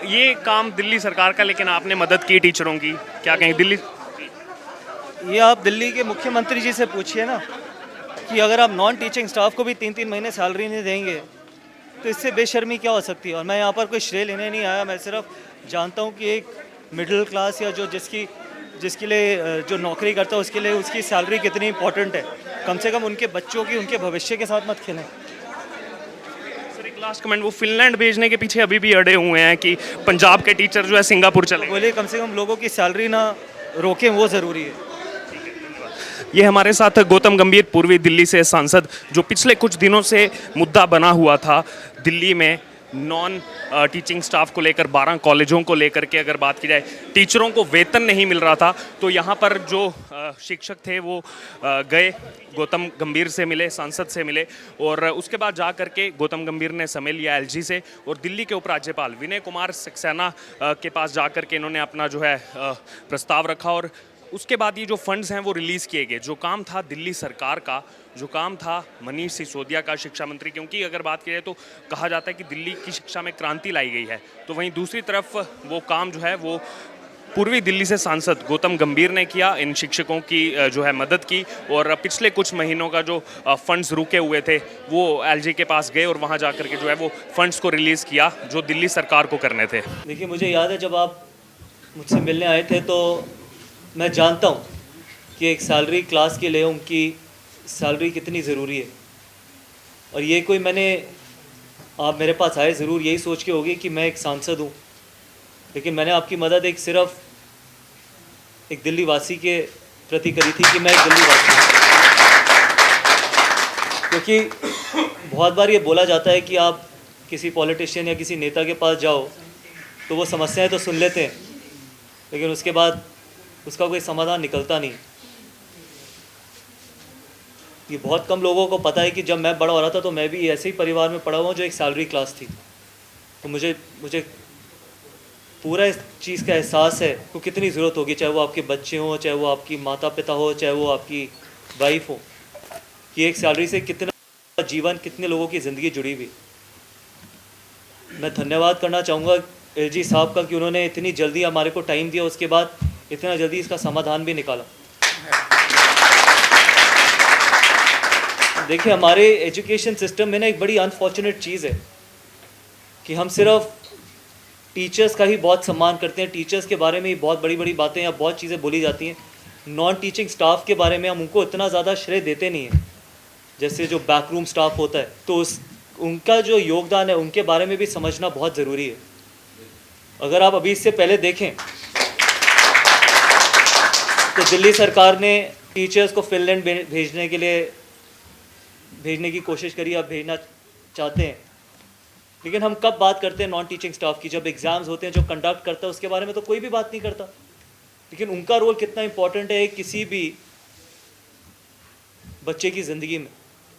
ये काम दिल्ली सरकार का, लेकिन आपने मदद की टीचरों की, क्या कहें दिल्ली? ये आप दिल्ली के मुख्यमंत्री जी से पूछिए ना कि अगर आप नॉन टीचिंग स्टाफ को भी 3-3 महीने सैलरी नहीं देंगे तो इससे बेशर्मी क्या हो सकती है। और मैं यहाँ पर कोई श्रेय लेने नहीं आया, मैं सिर्फ जानता हूँ कि एक मिडिल क्लास या जो जिसकी जिसके लिए जो नौकरी करता है उसके लिए उसकी सैलरी कितनी इंपॉर्टेंट है। कम से कम उनके बच्चों की, उनके भविष्य के साथ मत खेलें। सर एक लास्ट कमेंट, वो फिनलैंड भेजने के पीछे अभी भी अड़े हुए हैं कि पंजाब के टीचर जो है सिंगापुर चले। बोलिए, कम से कम लोगों की सैलरी ना रोकें, वो ज़रूरी है। ये हमारे साथ गौतम गंभीर, पूर्वी दिल्ली से सांसद, जो पिछले कुछ दिनों से मुद्दा बना हुआ था दिल्ली में नॉन टीचिंग स्टाफ को लेकर, 12 कॉलेजों को लेकर के अगर बात की जाए, टीचरों को वेतन नहीं मिल रहा था। तो यहाँ पर जो शिक्षक थे वो गए, गौतम गंभीर से मिले, सांसद से मिले, और उसके बाद जा करके गौतम गंभीर ने समय लिया एलजी से, और दिल्ली के उपराज्यपाल विनय कुमार सक्सेना के पास जा करके इन्होंने अपना जो है प्रस्ताव रखा। और उसके बाद ये जो फंड्स हैं वो रिलीज़ किए गए। जो काम था दिल्ली सरकार का, जो काम था मनीष सिसोदिया का, शिक्षा मंत्री, क्योंकि अगर बात की जाए तो कहा जाता है कि दिल्ली की शिक्षा में क्रांति लाई गई है, तो वहीं दूसरी तरफ वो काम जो है वो पूर्वी दिल्ली से सांसद गौतम गंभीर ने किया, इन शिक्षकों की जो है मदद की। और पिछले कुछ महीनों का जो फंड्स रुके हुए थे वो एलजी के पास गए और वहाँ जा कर के जो है वो फंड्स को रिलीज़ किया जो दिल्ली सरकार को करने थे। देखिए, मुझे याद है जब आप मुझसे मिलने आए थे तो मैं जानता हूँ कि एक सैलरी क्लास के लिए उनकी सैलरी कितनी ज़रूरी है। और ये कोई मैंने, आप मेरे पास आए ज़रूर यही सोच के होगी कि मैं एक सांसद हूँ, लेकिन मैंने आपकी मदद एक सिर्फ एक दिल्ली वासी के प्रति करी थी कि मैं एक दिल्ली वासी हूँ। क्योंकि बहुत बार ये बोला जाता है कि आप किसी पॉलिटिशियन या किसी नेता के पास जाओ तो वो समस्याएं तो सुन लेते हैं, लेकिन उसके बाद उसका कोई समाधान निकलता नहीं। ये बहुत कम लोगों को पता है कि जब मैं बड़ा हो रहा था तो मैं भी ऐसे ही परिवार में पढ़ा हुआ हूँ जो एक सैलरी क्लास थी। तो मुझे पूरा इस चीज़ का एहसास है कि कितनी ज़रूरत होगी, चाहे वो आपके बच्चे हों, चाहे वो आपकी माता पिता हो, चाहे वो आपकी वाइफ हो, कि एक सैलरी से कितना जीवन, कितने लोगों की ज़िंदगी जुड़ी हुई। मैं धन्यवाद करना चाहूँगा एलजी साहब का कि उन्होंने इतनी जल्दी हमारे को टाइम दिया, उसके बाद इतना जल्दी इसका समाधान भी निकाला। देखिए, हमारे एजुकेशन सिस्टम में ना एक बड़ी अनफॉर्चुनेट चीज़ है कि हम सिर्फ टीचर्स का ही बहुत सम्मान करते हैं, टीचर्स के बारे में ही बहुत बड़ी बड़ी बातें या बहुत चीज़ें बोली जाती हैं। नॉन टीचिंग स्टाफ के बारे में हम उनको इतना ज़्यादा श्रेय देते नहीं हैं। जैसे जो बैकरूम स्टाफ होता है तो उनका जो योगदान है उनके बारे में भी समझना बहुत ज़रूरी है। अगर आप अभी इससे पहले देखें तो दिल्ली सरकार ने टीचर्स को फिनलैंड भेजने की कोशिश करी, अब भेजना चाहते हैं। लेकिन हम कब बात करते हैं नॉन टीचिंग स्टाफ की? जब एग्ज़ाम्स होते हैं, जो कंडक्ट करता है उसके बारे में तो कोई भी बात नहीं करता। लेकिन उनका रोल कितना इंपॉर्टेंट है किसी भी बच्चे की ज़िंदगी में।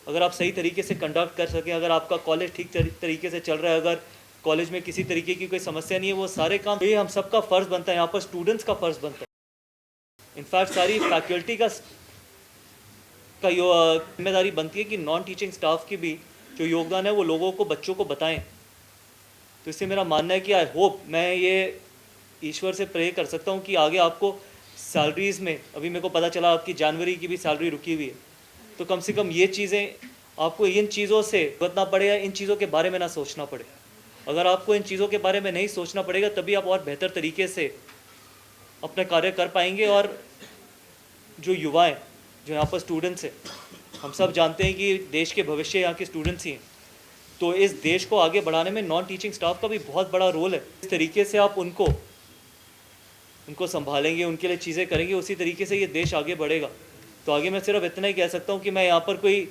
अगर आप सही तरीके से कंडक्ट कर सकें, अगर आपका कॉलेज ठीक तरीके से चल रहा है, अगर कॉलेज में किसी तरीके की कोई समस्या नहीं है, वो सारे काम ये हम सबका फ़र्ज़ बनता है, यहाँ पर स्टूडेंट्स का फ़र्ज़ बनता है। इनफैक्ट सारी फैकल्टी का जिम्मेदारी बनती है कि नॉन टीचिंग स्टाफ की भी जो योगदान है वो लोगों को, बच्चों को बताएं। तो इससे मेरा मानना है कि आई होप, मैं ये ईश्वर से प्रे कर सकता हूँ कि आगे आपको सैलरीज़ में, अभी मेरे को पता चला आपकी जनवरी की भी सैलरी रुकी हुई है, तो कम से कम ये चीज़ें आपको इन चीज़ों से भुगतना पड़े या इन चीज़ों के बारे में ना सोचना पड़े। अगर आपको इन चीज़ों के बारे में नहीं सोचना पड़ेगा तभी आप और बेहतर तरीके से अपने कार्य कर पाएंगे। और जो युवाएं, जो यहाँ पर स्टूडेंट्स हैं, हम सब जानते हैं कि देश के भविष्य यहाँ के स्टूडेंट्स ही हैं। तो इस देश को आगे बढ़ाने में नॉन टीचिंग स्टाफ का भी बहुत बड़ा रोल है। इस तरीके से आप उनको संभालेंगे, उनके लिए चीज़ें करेंगे, उसी तरीके से ये देश आगे बढ़ेगा। तो आगे मैं सिर्फ इतना ही कह सकता हूँ कि मैं यहाँ पर कोई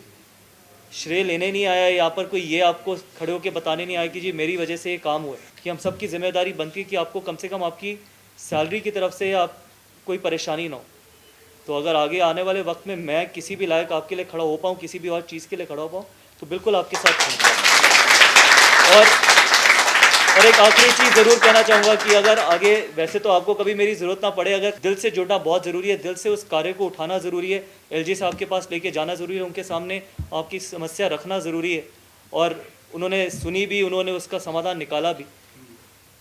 श्रेय लेने नहीं आया, यहाँ पर कोई ये आपको खड़े होकर बताने नहीं आया कि जी मेरी वजह से ये काम हुआ है। कि हम सब की जिम्मेदारी बनती है कि आपको कम से कम आपकी सैलरी की तरफ से आप कोई परेशानी ना हो। तो अगर आगे आने वाले वक्त में मैं किसी भी लायक आपके लिए खड़ा हो पाऊँ, किसी भी और चीज़ के लिए खड़ा हो पाऊँ, तो बिल्कुल आपके साथ खड़ा। और एक आखिरी चीज़ ज़रूर कहना चाहूँगा कि अगर आगे, वैसे तो आपको कभी मेरी ज़रूरत ना पड़े, अगर दिल से जुड़ना बहुत ज़रूरी है, दिल से उस कार्य को उठाना ज़रूरी है, एलजी साहब के पास लेके जाना ज़रूरी है, उनके सामने आपकी समस्या रखना ज़रूरी है, और उन्होंने सुनी भी, उन्होंने उसका समाधान निकाला भी,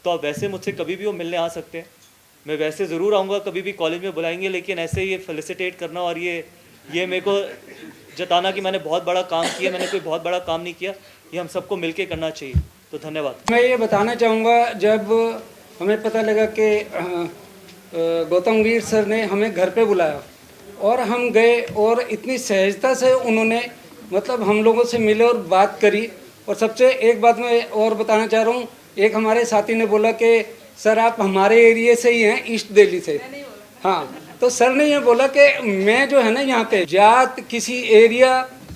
तो आप वैसे मुझसे कभी भी वो मिलने आ सकते हैं। मैं वैसे ज़रूर आऊँगा, कभी भी कॉलेज में बुलाएंगे, लेकिन ऐसे ये फेलिसिटेट करना और ये मेरे को जताना कि मैंने बहुत बड़ा काम किया, मैंने कोई बहुत बड़ा काम नहीं किया, ये हम सबको मिलके करना चाहिए। तो धन्यवाद। मैं ये बताना चाहूँगा, जब हमें पता लगा कि गौतम गंभीर सर ने हमें घर पे बुलाया और हम गए और इतनी सहजता से उन्होंने मतलब हम लोगों से मिले और बात करी। और सबसे एक बात मैं और बताना चाह रहा हूँ, एक हमारे साथी ने बोला कि सर आप हमारे एरिया से ही हैं, ईस्ट दिल्ली से। हाँ, तो सर ने ये बोला कि मैं जो है ना यहाँ पे जात किसी एरिया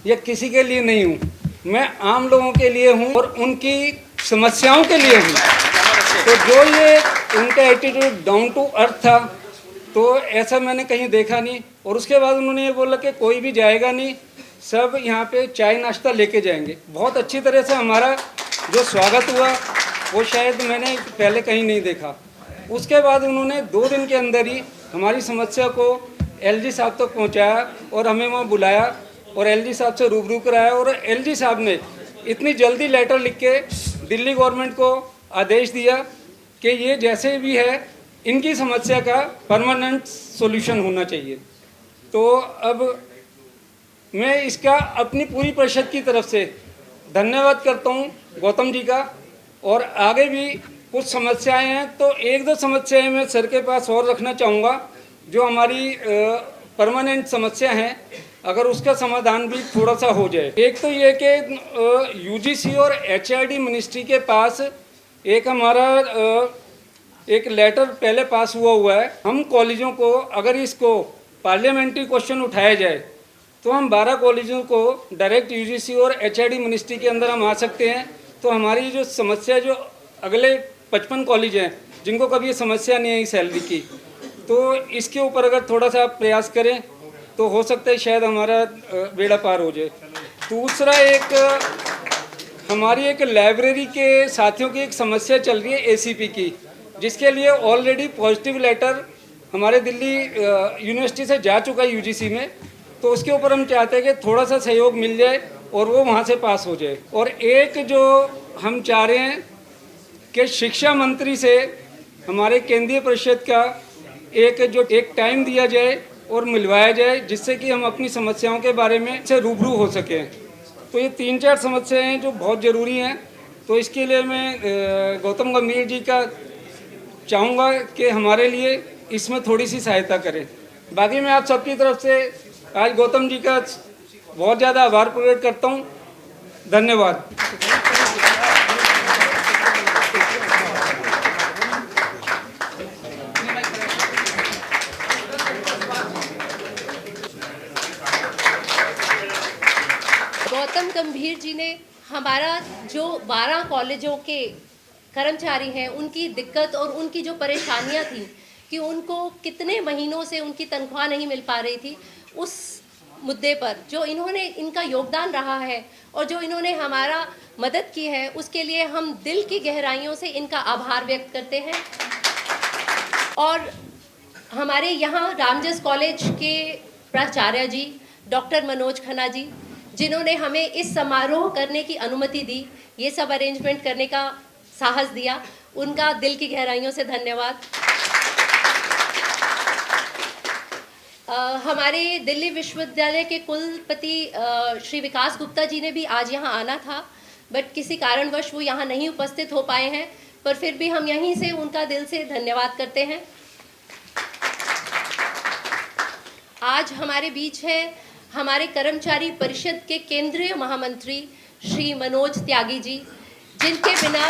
या किसी के लिए नहीं हूँ, मैं आम लोगों के लिए हूँ और उनकी समस्याओं के लिए हूँ। तो जो ये उनका एटीट्यूड डाउन टू अर्थ था, तो ऐसा मैंने कहीं देखा नहीं। और उसके बाद उन्होंने ये बोला कि कोई भी जाएगा नहीं, सब यहाँ पे चाय नाश्ता लेके जाएंगे। बहुत अच्छी तरह से हमारा जो स्वागत हुआ वो शायद मैंने पहले कहीं नहीं देखा। उसके बाद उन्होंने 2 दिन के अंदर ही हमारी समस्या को एलजी साहब तक पहुँचाया और हमें वहाँ बुलाया और एलजी साहब से रूबरू कराया। और एलजी साहब ने इतनी जल्दी लेटर लिख के दिल्ली गवर्नमेंट को आदेश दिया कि ये जैसे भी है इनकी समस्या का परमानेंट सॉल्यूशन होना चाहिए। तो अब मैं इसका अपनी पूरी परिषद की तरफ से धन्यवाद करता हूँ गौतम जी का। और आगे भी कुछ समस्याएं हैं, तो 1-2 समस्याएं मैं सर के पास और रखना चाहूँगा, जो हमारी परमानेंट समस्या हैं, अगर उसका समाधान भी थोड़ा सा हो जाए। एक तो ये कि यूजीसी और एचआरडी मिनिस्ट्री के पास एक हमारा एक लेटर पहले पास हुआ है। हम कॉलेजों को अगर इसको पार्लियामेंट्री क्वेश्चन उठाया जाए तो हम 12 कॉलेजों को डायरेक्ट यूजीसी और एचआरडी मिनिस्ट्री के अंदर हम आ सकते हैं। तो हमारी जो समस्या, जो अगले 55 कॉलेज हैं जिनको कभी ये समस्या नहीं आई सैलरी की, तो इसके ऊपर अगर थोड़ा सा आप प्रयास करें तो हो सकता है शायद हमारा बेड़ा पार हो जाए। दूसरा, हमारी एक लाइब्रेरी के साथियों की एक समस्या चल रही है एसीपी की, जिसके लिए ऑलरेडी पॉजिटिव लेटर हमारे दिल्ली यूनिवर्सिटी से जा चुका है यूजीसी में। तो उसके ऊपर हम चाहते हैं कि थोड़ा सा सहयोग मिल जाए और वो वहाँ से पास हो जाए। और एक जो हम चाह रहे हैं कि शिक्षा मंत्री से हमारे केंद्रीय परिषद का एक टाइम दिया जाए और मिलवाया जाए, जिससे कि हम अपनी समस्याओं के बारे में से रूबरू हो सकें। तो ये 3-4 समस्याएं हैं जो बहुत ज़रूरी हैं। तो इसके लिए मैं गौतम गंभीर जी का चाहूँगा कि हमारे लिए इसमें थोड़ी सी सहायता करें। बाकी मैं आप सबकी तरफ से आज गौतम जी का बहुत ज़्यादा आभार प्रकट करता हूँ। धन्यवाद। गौतम गंभीर जी ने हमारा जो 12 कॉलेजों के कर्मचारी हैं उनकी दिक्कत और उनकी जो परेशानियां थी कि उनको कितने महीनों से उनकी तनख्वाह नहीं मिल पा रही थी, उस मुद्दे पर जो इन्होंने इनका योगदान रहा है और जो इन्होंने हमारा मदद की है, उसके लिए हम दिल की गहराइयों से इनका आभार व्यक्त करते हैं। और हमारे यहाँ रामजस कॉलेज के प्राचार्य जी डॉक्टर मनोज खन्ना जी, जिन्होंने हमें इस समारोह करने की अनुमति दी, ये सब अरेंजमेंट करने का साहस दिया, उनका दिल की गहराइयों से धन्यवाद। हमारे दिल्ली विश्वविद्यालय के कुलपति श्री विकास गुप्ता जी ने भी आज यहाँ आना था, बट किसी कारणवश वो यहाँ नहीं उपस्थित हो पाए हैं, पर फिर भी हम यहीं से उनका दिल से धन्यवाद करते हैं। आज हमारे बीच है हमारे कर्मचारी परिषद के केंद्रीय महामंत्री श्री मनोज त्यागी जी, जिनके बिना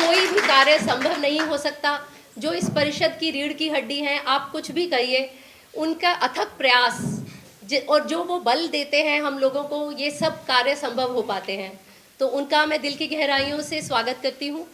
कोई भी कार्य संभव नहीं हो सकता। जो इस परिषद की रीढ़ की हड्डी हैं, आप कुछ भी कहिए, उनका अथक प्रयास और जो वो बल देते हैं हम लोगों को, ये सब कार्य संभव हो पाते हैं। तो उनका मैं दिल की गहराइयों से स्वागत करती हूँ।